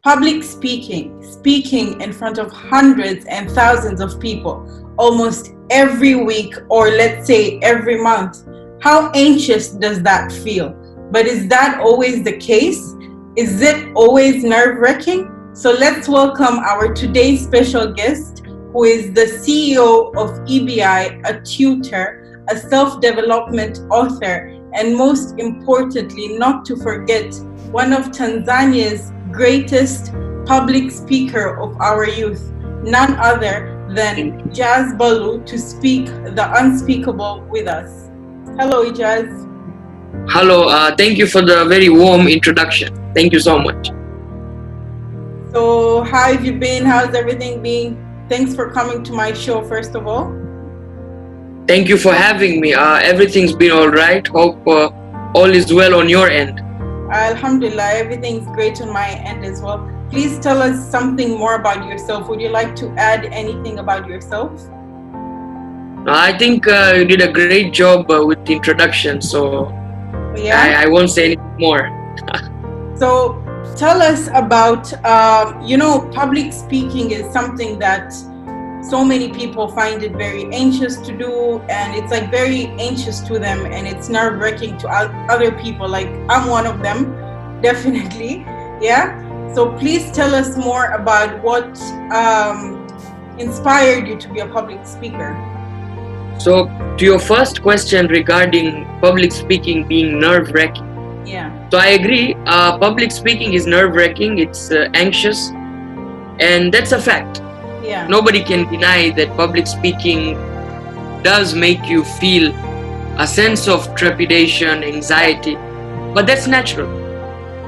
Public speaking, speaking in front of hundreds and thousands of people, almost every week, or let's say every month. How anxious does that feel? But is that always the case? Is it always nerve-wracking? So let's welcome our today's special guest, who is the CEO of EBI, a tutor, a self-development author, and most importantly, not to forget, one of Tanzania's greatest public speaker of our youth, none other than Ejaz Bhalloo, to speak the unspeakable with us. Hello, Ejaz. Hello, thank you for the very warm introduction. Thank you so much. So how have you been? How's everything been? Thanks for coming to my show, first of all. Thank you for having me. Everything's been all right. Hope all is well on your end. Alhamdulillah, everything's great on my end as well. Please tell us something more about yourself. Would you like to add anything about yourself? I think you did a great job with the introduction, so yeah. I won't say anything more. So tell us about, public speaking is something that so many people find it very anxious to do, and it's like very anxious to them, and it's nerve-wracking to other people. Like I'm one of them, definitely. Yeah. So please tell us more about what inspired you to be a public speaker. So to your first question regarding public speaking being nerve-wracking. Yeah. So I agree. Public speaking is nerve-wracking. It's anxious, and that's a fact. Yeah. Nobody can deny that public speaking does make you feel a sense of trepidation, anxiety, but that's natural.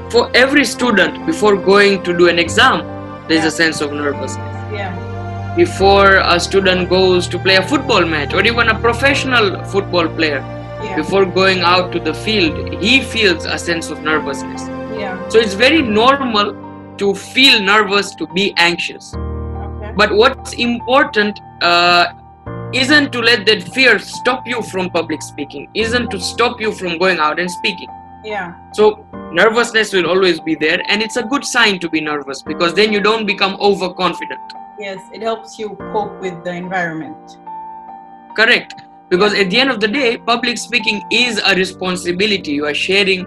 For every student, before going to do an exam, there's a sense of nervousness. Yeah. Before a student goes to play a football match, or even a professional football player, before going out to the field, he feels a sense of nervousness. Yeah. So it's very normal to feel nervous, to be anxious. But what's important isn't to let that fear stop you from public speaking, isn't to stop you from going out and speaking. Yeah. So nervousness will always be there, and it's a good sign to be nervous, because then you don't become overconfident. Yes, it helps you cope with the environment. Correct. Because at the end of the day, public speaking is a responsibility. You are sharing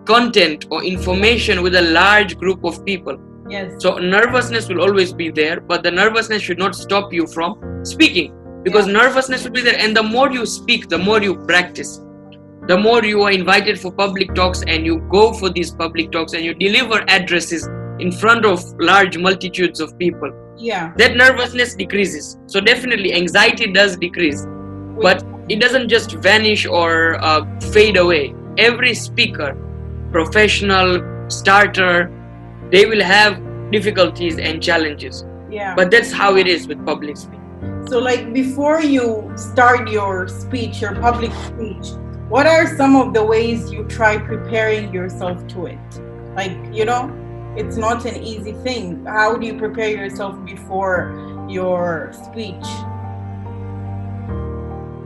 content or information with a large group of people. Yes. So nervousness will always be there, but the nervousness should not stop you from speaking, because nervousness will be there. And the more you speak, the more you practice, the more you are invited for public talks, and you go for these public talks and you deliver addresses in front of large multitudes of people. Yeah. That nervousness decreases. So definitely anxiety does decrease, but it doesn't just vanish or fade away. Every speaker, professional, starter, they will have difficulties and challenges. Yeah. But that's how it is with public speaking. So like before you start your speech, your public speech, what are some of the ways you try preparing yourself to it? Like, it's not an easy thing. How do you prepare yourself before your speech?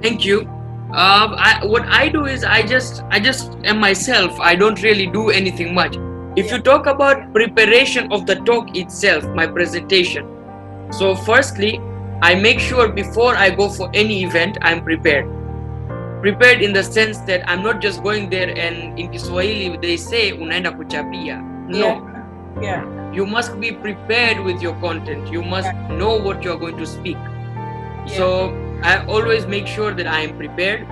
Thank you. What I do is I just am myself. I don't really do anything much. If you talk about preparation of the talk itself, my presentation. So firstly, I make sure before I go for any event, I'm prepared. Prepared in the sense that I'm not just going there and in Kiswahili they say unaenda kuchapia. No. Yeah. You must be prepared with your content. You must know what you're going to speak. Yeah. So I always make sure that I am prepared.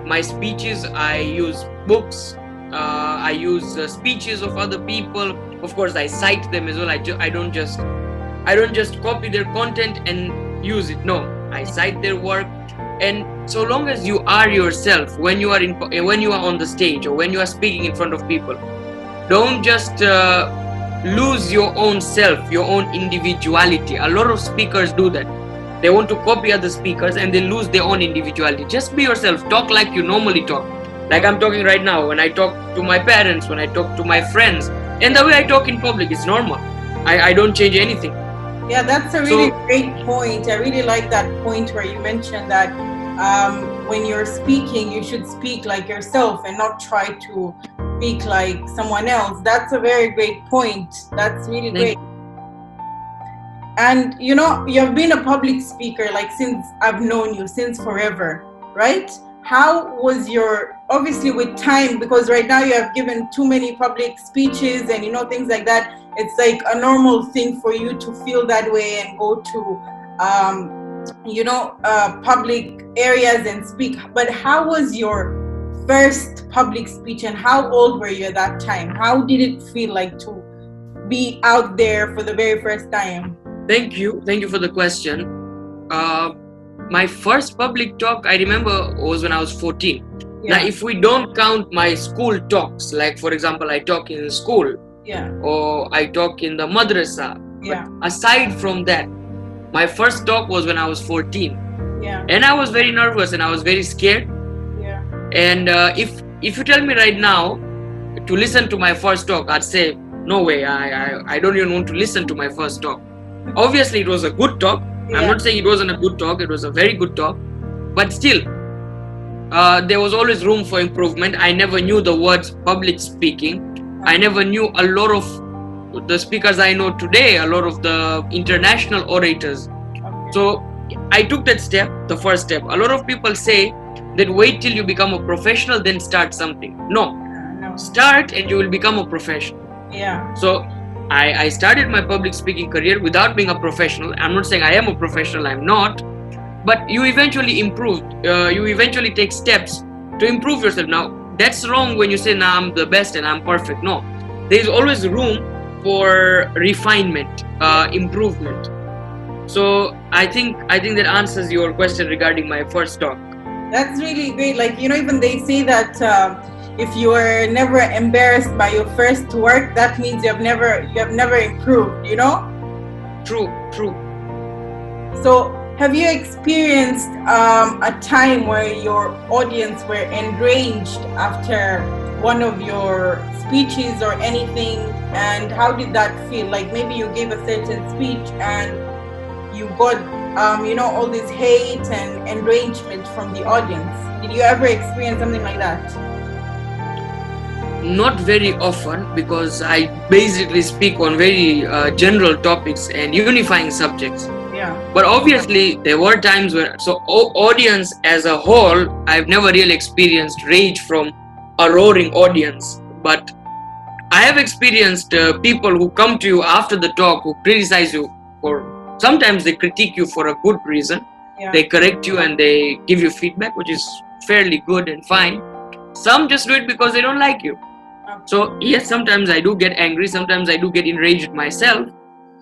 My speeches, I use books. I use speeches of other people. Of course, I cite them as well. I don't just copy their content and use it. No, I cite their work. And so long as you are yourself when you are on the stage or when you are speaking in front of people, don't just lose your own self, your own individuality. A lot of speakers do that. They want to copy other speakers and they lose their own individuality. Just be yourself. Talk like you normally talk. Like I'm talking right now, when I talk to my parents, when I talk to my friends, and the way I talk in public is normal. I don't change anything. Yeah, that's a really great point. I really like that point where you mentioned that when you're speaking, you should speak like yourself and not try to speak like someone else. That's a very great point. That's really great. And you know, you've been a public speaker like since I've known you, since forever, right? How was your, obviously with time, because right now you have given too many public speeches and you know, things like that, it's like a normal thing for you to feel that way and go to you know, public areas and speak. But how was your first public speech and how old were you at that time? How did it feel like to be out there for the very first time? Thank you for the question. My first public talk, I remember, was when I was 14. Yeah. Now, if we don't count my school talks, like for example, I talk in school, yeah, or I talk in the madrasa. Yeah. But aside from that, my first talk was when I was 14. Yeah. And I was very nervous and I was very scared. Yeah. And if you tell me right now to listen to my first talk, I'd say, no way, I don't even want to listen to my first talk. Obviously, it was a good talk. Yeah. I'm not saying it wasn't a good talk. It was a very good talk. But still, there was always room for improvement. I never knew the words public speaking. I never knew a lot of the speakers I know today, a lot of the international orators. Okay. So I took that step, the first step. A lot of people say that wait till you become a professional, then start something. No. Start and you will become a professional. Yeah. So I started my public speaking career without being a professional. I'm not saying I am a professional, I'm not. But you eventually improved. You eventually take steps to improve yourself. Now, that's wrong when you say, nah, I'm the best and I'm perfect. No. There's always room for refinement, improvement. So I think that answers your question regarding my first talk. That's really great. Like, you know, even they say that if you are never embarrassed by your first work, that means you have never improved, you know? True. So have you experienced a time where your audience were enraged after one of your speeches or anything? And how did that feel? Like maybe you gave a certain speech and you got you know, all this hate and enragement from the audience. Did you ever experience something like that? Not very often, because I basically speak on very general topics and unifying subjects. Yeah. But obviously there were times where, so audience as a whole, I've never really experienced rage from a roaring audience. But I have experienced people who come to you after the talk, who criticize you for, sometimes they critique you for a good reason. Yeah. They correct you and they give you feedback, which is fairly good and fine. Some just do it because they don't like you. So yes, sometimes I do get angry, sometimes I do get enraged myself,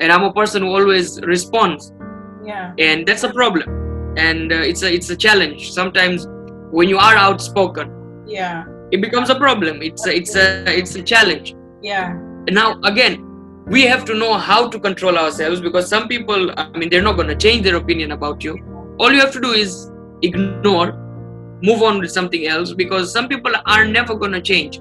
and I'm a person who always responds. Yeah. And that's a problem. And it's a challenge. Sometimes when you are outspoken, yeah, it becomes a problem. It's a challenge. Yeah. And now again, we have to know how to control ourselves, because some people, I mean, they're not going to change their opinion about you. All you have to do is ignore, move on with something else, because some people are never going to change.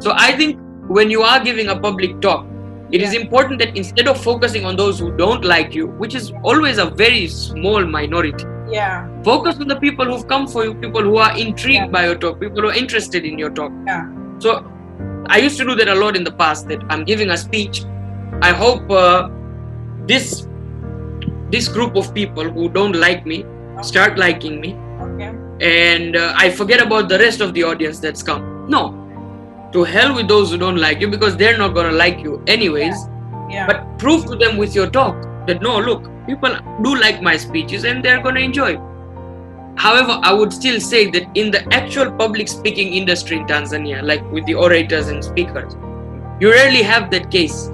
So I think when you are giving a public talk, it is important that instead of focusing on those who don't like you, which is always a very small minority, yeah, focus on the people who've come for you, people who are intrigued by your talk, people who are interested in your talk. Yeah. So I used to do that a lot in the past, that I'm giving a speech. I hope this group of people who don't like me start liking me. Okay. And I forget about the rest of the audience that's come. No. To hell with those who don't like you, because they're not going to like you anyways. Yeah. Yeah. But prove to them with your talk that no, look, people do like my speeches and they're going to enjoy. However, I would still say that in the actual public speaking industry in Tanzania, like with the orators and speakers, you rarely have that case.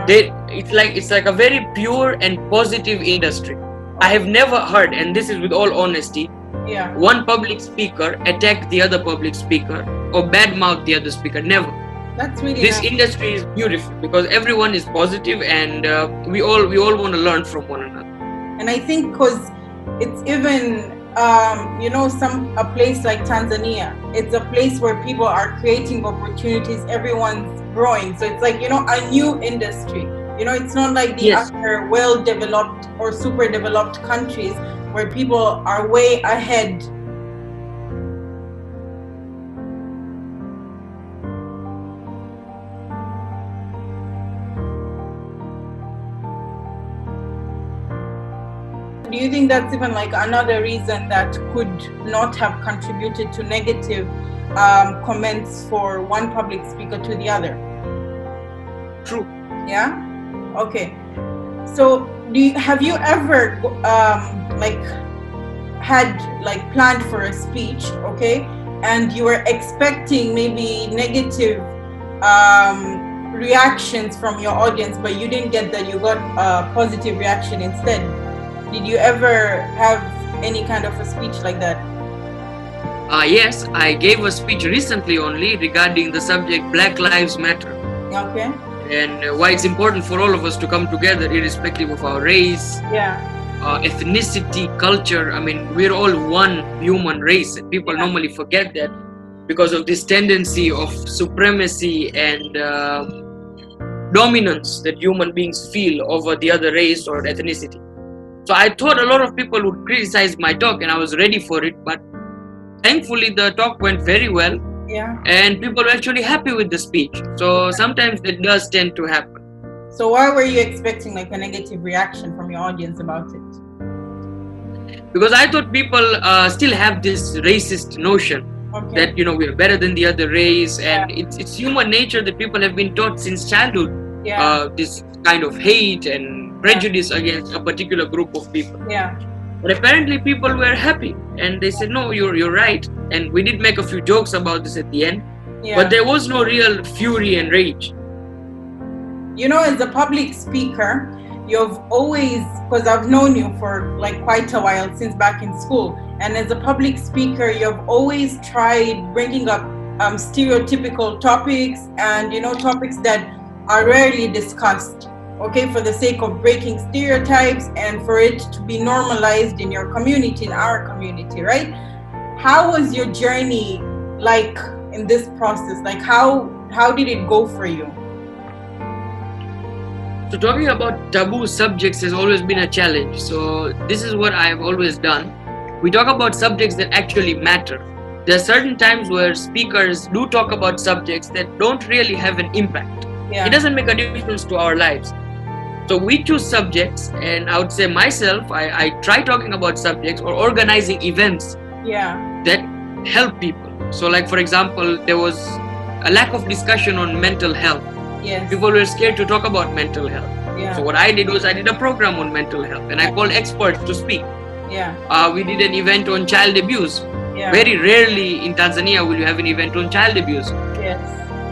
It's like a very pure and positive industry. I have never heard, and this is with all honesty, yeah, one public speaker attack the other public speaker or badmouth the other speaker. Never. That's really this nice. Industry is beautiful because everyone is positive and we all want to learn from one another. And I think because it's even you know, a place like Tanzania, it's a place where people are creating opportunities, everyone's growing. So it's like, you know, a new industry. You know, it's not like the other well-developed or super developed countries where people are way ahead. do you think that's even like another reason that could not have contributed to negative comments for one public speaker to the other? True. Yeah. Okay. So have you ever had planned for a speech, okay, and you were expecting maybe negative reactions from your audience, but you didn't get that, you got a positive reaction instead? Did you ever have any kind of a speech like that? Yes, I gave a speech recently only regarding the subject Black Lives Matter. Okay. And why it's important for all of us to come together irrespective of our race, ethnicity, culture. I mean, we're all one human race, and people normally forget that because of this tendency of supremacy and dominance that human beings feel over the other race or ethnicity. So I thought a lot of people would criticize my talk, and I was ready for it, but thankfully the talk went very well. And people were actually happy with the speech. So sometimes it does tend to happen. So why were you expecting like a negative reaction from your audience about it? Because I thought people still have this racist notion that, you know, we're better than the other race, and it's human nature that people have been taught since childhood this kind of hate and prejudice against a particular group of people. But apparently people were happy, and they said, no, you're right. And we did make a few jokes about this at the end, but there was no real fury and rage. You know, as a public speaker, you've always, because I've known you for like quite a while, since back in school, and as a public speaker, you've always tried bringing up stereotypical topics and, you know, topics that are rarely discussed, okay, for the sake of breaking stereotypes and for it to be normalized in your community, in our community, right? How was your journey like in this process? Like how did it go for you? So talking about taboo subjects has always been a challenge. So this is what I've always done. We talk about subjects that actually matter. There are certain times where speakers do talk about subjects that don't really have an impact. It doesn't make a difference to our lives. So we choose subjects, and I would say myself, I try talking about subjects or organizing events that help people. So like, for example, there was a lack of discussion on mental health. People were scared to talk about mental health. So what I did was I did a program on mental health, and I called experts to speak. We did an event on child abuse. Very rarely in Tanzania will you have an event on child abuse.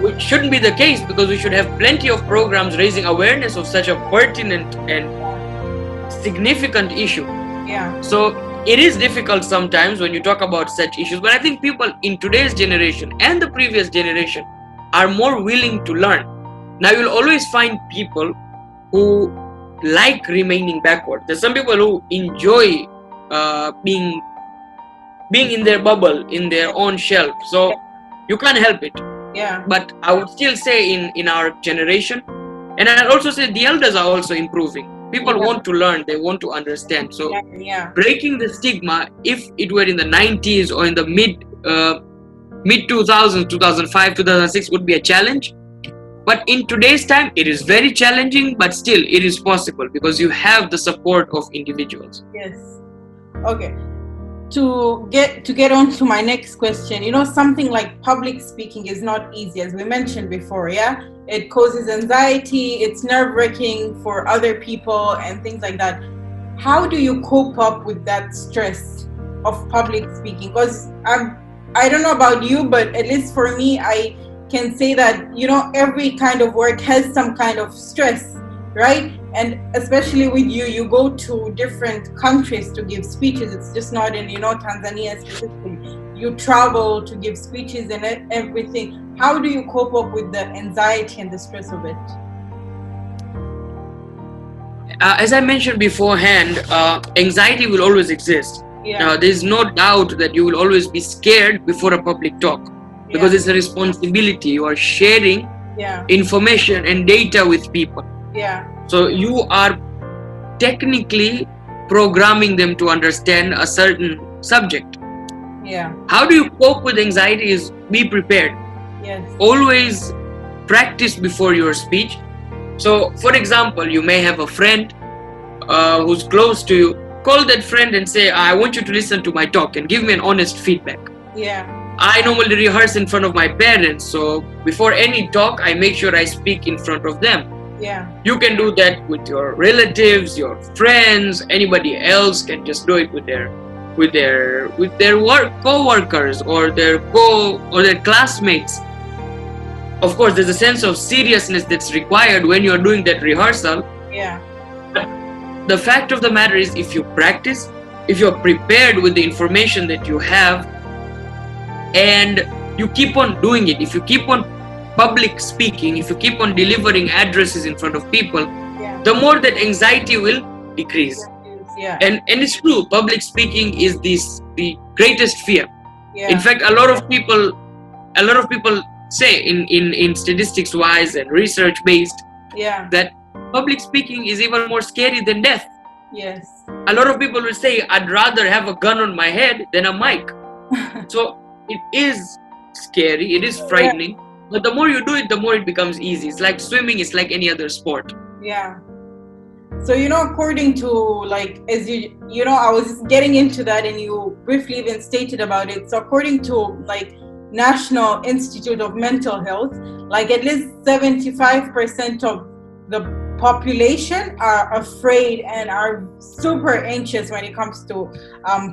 Which shouldn't be the case, because we should have plenty of programs raising awareness of such a pertinent and significant issue. So it is difficult sometimes when you talk about such issues, but I think people in today's generation and the previous generation are more willing to learn. Now you'll always find people who like remaining backward. There's some people who enjoy being in their bubble, in their own shelf. So you can't help it. But I would still say in our generation, and I'd also say the elders are also improving. People want to learn, they want to understand. So breaking the stigma, if it were in the 90s or in the mid 2000s, 2005, 2006 would be a challenge. But in today's time, it is very challenging, but still it is possible because you have the support of individuals. Okay. To get on to my next question, you know, something like public speaking is not easy, as we mentioned before. It causes anxiety, it's nerve-wracking for other people and things like that. How do you cope up with that stress of public speaking? Because I don't know about you, but at least for me, I can say that, you know, every kind of work has some kind of stress, right? And especially with you go to different countries to give speeches. It's just not in, you know, Tanzania specifically. You travel to give speeches and everything. How do you cope up with the anxiety and the stress of it? As I mentioned beforehand, anxiety will always exist. There's no doubt that you will always be scared before a public talk, because it's a responsibility. You are sharing information and data with people. So you are technically programming them to understand a certain subject. How do you cope with anxiety is be prepared. Always practice before your speech. So for example, you may have a friend who's close to you, call that friend and say, I want you to listen to my talk and give me an honest feedback. Yeah. I normally rehearse in front of my parents, so before any talk, I make sure I speak in front of them. Yeah. You can do that with your relatives, your friends, anybody else can just do it with their co-workers or their classmates. Of course, there's a sense of seriousness that's required when you're doing that rehearsal. Yeah. But the fact of the matter is, if you practice, if you're prepared with the information that you have, and you keep on doing it, if you keep on public speaking, if you keep on delivering addresses in front of people, the more that anxiety will decrease. Yeah. And it's true, public speaking is the greatest fear. Yeah. In fact, a lot of people say in statistics wise and research based, that public speaking is even more scary than death. Yes. A lot of people will say, I'd rather have a gun on my head than a mic. So it is scary, it is frightening, but the more you do it, the more it becomes easy. It's like swimming, it's like any other sport. Yeah. So, according to, like, as I was getting into that and you briefly even stated about it. So according to, like, National Institute of Mental Health, like, at least 75% of the population are afraid and are super anxious when it comes to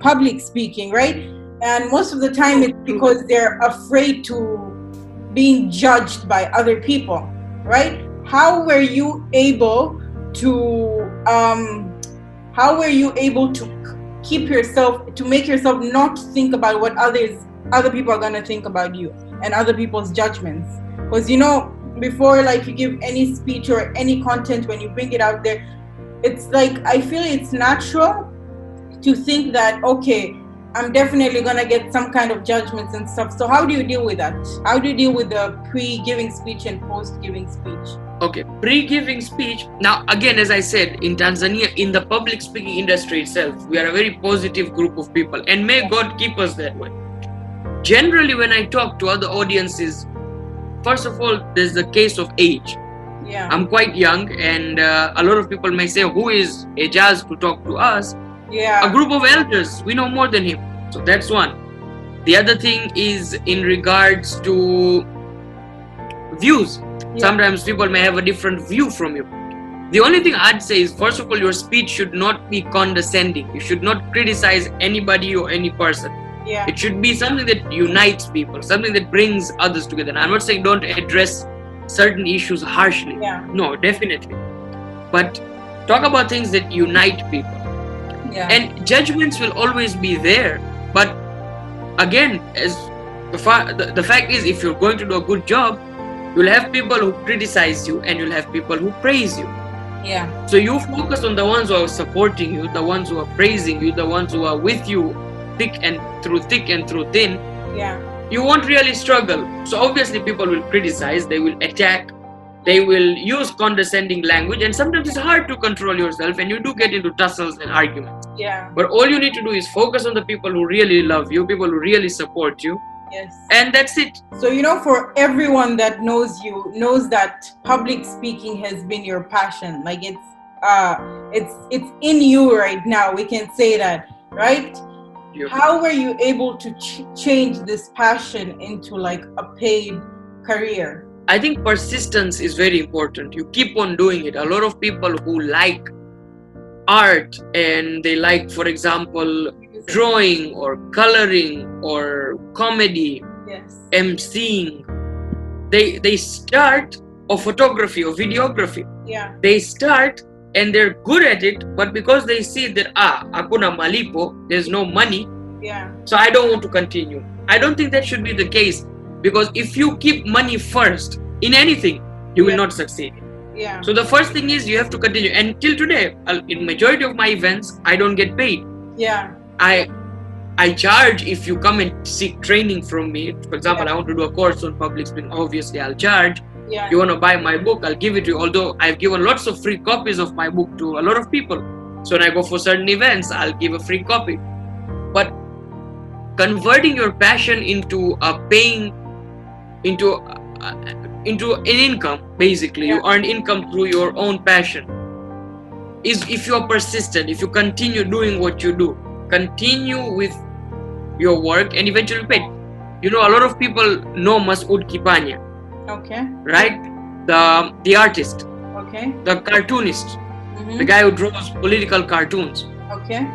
public speaking, right? And most of the time it's because they're afraid to being judged by other people, right? How were you able to keep yourself, to make yourself not think about what other people are going to think about you and other people's judgments? Because before, like, you give any speech or any content, when you bring it out there, it's like, I feel it's natural to think that, okay, I'm definitely gonna get some kind of judgments and stuff. So how do you deal with that? How do you deal with the pre-giving speech and post-giving speech? Okay, pre-giving speech. Now, again, as I said, in Tanzania, in the public speaking industry itself, we are a very positive group of people, and may God keep us that way. Generally, when I talk to other audiences, first of all, there's the case of age. Yeah. I'm quite young, and a lot of people may say, who is Ejaz to talk to us? Yeah. A group of elders, we know more than him. So that's one. The other thing is in regards to views. Yeah. Sometimes people may have a different view from you. The only thing I'd say is, first of all, your speech should not be condescending. You should not criticize anybody or any person. Yeah. It should be something that unites people, something that brings others together. And I'm not saying don't address certain issues harshly. Yeah. No, definitely. But talk about things that unite people. Yeah. And judgments will always be there. But again, as the fact is, if you're going to do a good job, you'll have people who criticize you and you'll have people who praise you. Yeah. So you focus on the ones who are supporting you, the ones who are praising you, the ones who are with you thick and through thin. Yeah. You won't really struggle. So obviously people will criticize, they will attack, they will use condescending language, and sometimes it's hard to control yourself and you do get into tussles and arguments. Yeah. But all you need to do is focus on the people who really love you, people who really support you. Yes. And that's it. So, for everyone that knows you, knows that public speaking has been your passion. Like, it's in you right now. We can say that, right? Beautiful. How were you able to change this passion into, like, a paid career? I think persistence is very important. You keep on doing it. A lot of people who like art and they like, for example, drawing or coloring or comedy, yes, emceeing, they start, or photography or videography. Yeah. They start and they're good at it, but because they see that hakuna malipo, there's no money. Yeah. So I don't want to continue. I don't think that should be the case, because if you keep money first in anything, you will not succeed. Yeah. So the first thing is you have to continue. And till today, in majority of my events, I don't get paid. Yeah. I charge if you come and seek training from me. For example, I want to do a course on public speaking. Obviously, I'll charge. Yeah. You want to buy my book, I'll give it to you. Although I've given lots of free copies of my book to a lot of people. So when I go for certain events, I'll give a free copy. But converting your passion into into an income, basically, you earn income through your own passion. is if you are persistent, if you continue doing what you do, continue with your work, and eventually paid. You know, a lot of people know Masood Kipanya. Okay. Right? The artist. Okay. The cartoonist. The guy who draws political cartoons. Okay.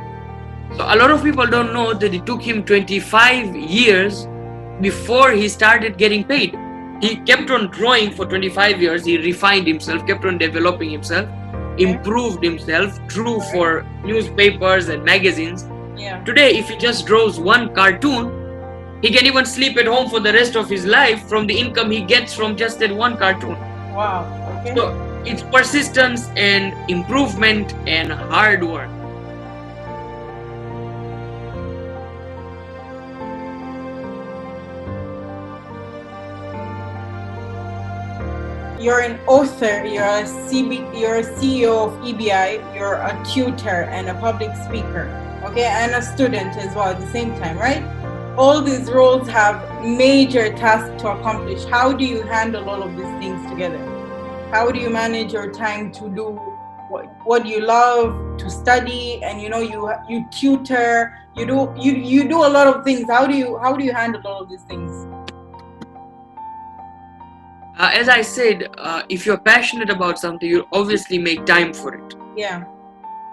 So a lot of people don't know that it took him 25 years before he started getting paid. He kept on drawing for 25 years. He refined himself, kept on developing himself, improved himself, drew for newspapers and magazines. Yeah. Today, if he just draws one cartoon, he can even sleep at home for the rest of his life from the income he gets from just that one cartoon. Wow. Okay. So it's persistence and improvement and hard work. You're an author, you're a CEO of EBI, you're a tutor and a public speaker, okay, and a student as well at the same time, right? All these roles have major tasks to accomplish. How do you handle all of these things together? How do you manage your time to do what you love, to study, and you tutor, you do a lot of things. How do you handle all of these things? As I said, if you're passionate about something, you'll obviously make time for it. Yeah.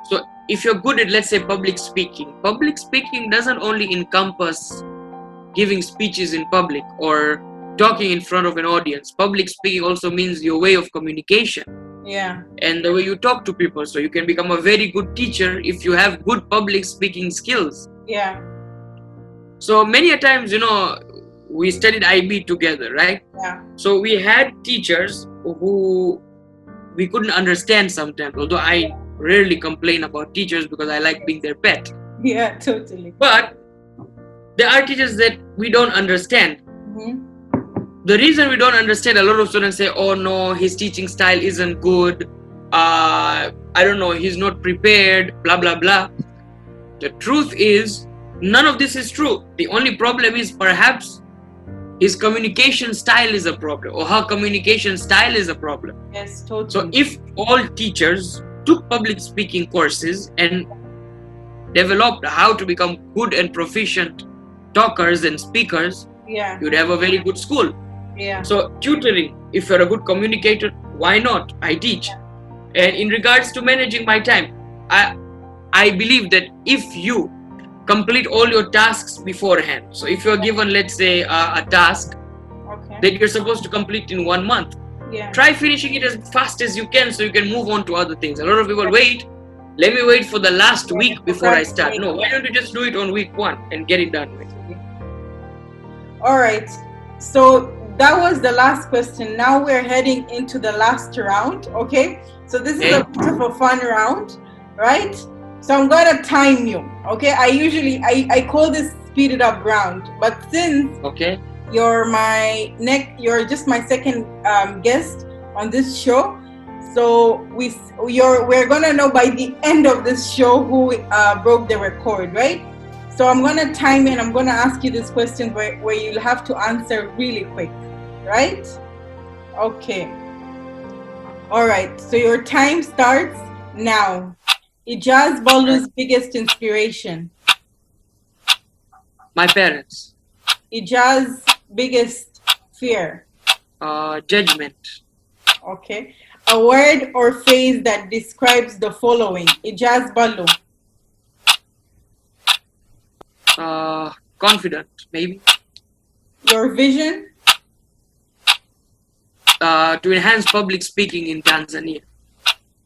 So if you're good at, let's say, public speaking doesn't only encompass giving speeches in public or talking in front of an audience. Public speaking also means your way of communication. Yeah. And the way you talk to people. So you can become a very good teacher if you have good public speaking skills. Yeah. So many a times, we studied IB together, right? Yeah. So we had teachers who we couldn't understand sometimes, although I rarely complain about teachers because I like being their pet. Yeah, totally. But there are teachers that we don't understand. The reason we don't understand, a lot of students say, oh no, his teaching style isn't good. I don't know, he's not prepared, blah, blah, blah. The truth is, none of this is true. The only problem is perhaps his communication style is a problem, or her communication style is a problem. Yes, totally. So if all teachers took public speaking courses and developed how to become good and proficient talkers and speakers, you'd have a very good school. Yeah. So tutoring, if you're a good communicator, why not? I teach. And in regards to managing my time, I believe that if you complete all your tasks beforehand. So if you're given, let's say, a task that you're supposed to complete in 1 month, try finishing it as fast as you can so you can move on to other things. A lot of people let me wait for the last week before I start. No, why don't you just do it on week 1 and get it done with? All right. So that was the last question. Now we're heading into the last round, okay? So this is a bit of a fun round, right? So I'm gonna time you, okay? I call this speeded up round, but since you're just my second guest on this show, so we're gonna know by the end of this show who broke the record, right? So I'm gonna time you and I'm gonna ask you this question where you'll have to answer really quick, right? Okay. All right. So your time starts now. Ejaz Bhalloo's biggest inspiration? My parents. Ejaz's biggest fear? Judgment. Okay. A word or phrase that describes the following. Ejaz Bhalloo. Confident, maybe. Your vision? To enhance public speaking in Tanzania.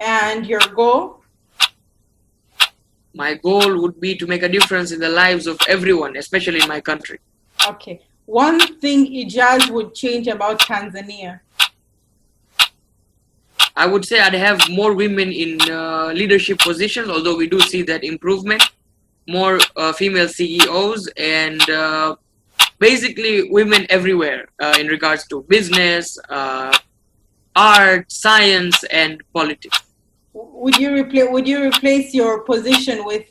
And your goal? My goal would be to make a difference in the lives of everyone, especially in my country. Okay. One thing Ejaz would change about Tanzania? I would say I'd have more women in leadership positions, although we do see that improvement. More female CEOs and basically women everywhere in regards to business, art, science, and politics. Would you replace your position with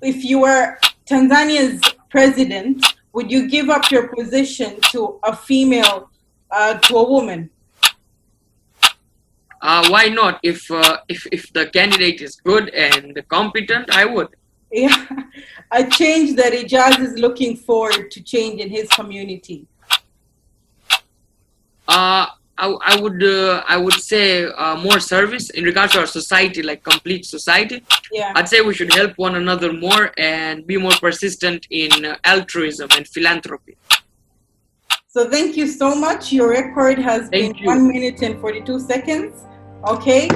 if you were Tanzania's president, would you give up your position to a female, to a woman? Why not? If the candidate is good and competent, I would. Yeah, a change that Ejaz is looking forward to change in his community. I would say more service in regards to our society, like complete society. Yeah. I'd say we should help one another more and be more persistent in altruism and philanthropy. So thank you so much. Your record has been 1 minute and 42 seconds. Okay.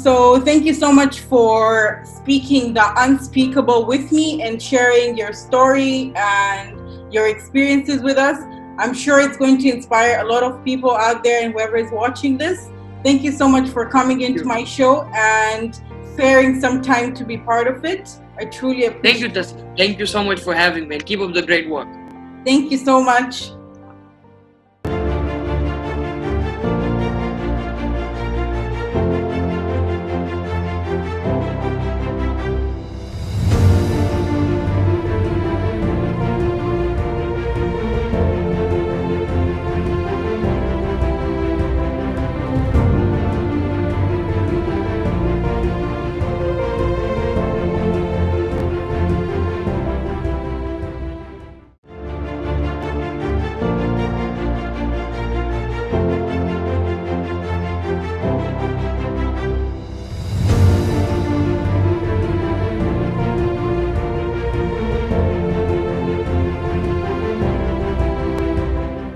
So thank you so much for speaking the unspeakable with me and sharing your story and your experiences with us. I'm sure it's going to inspire a lot of people out there and whoever is watching this. Thank you so much for coming into my show and sparing some time to be part of it. I truly appreciate it. Thank you, Tasneem. Thank you so much for having me, and keep up the great work. Thank you so much.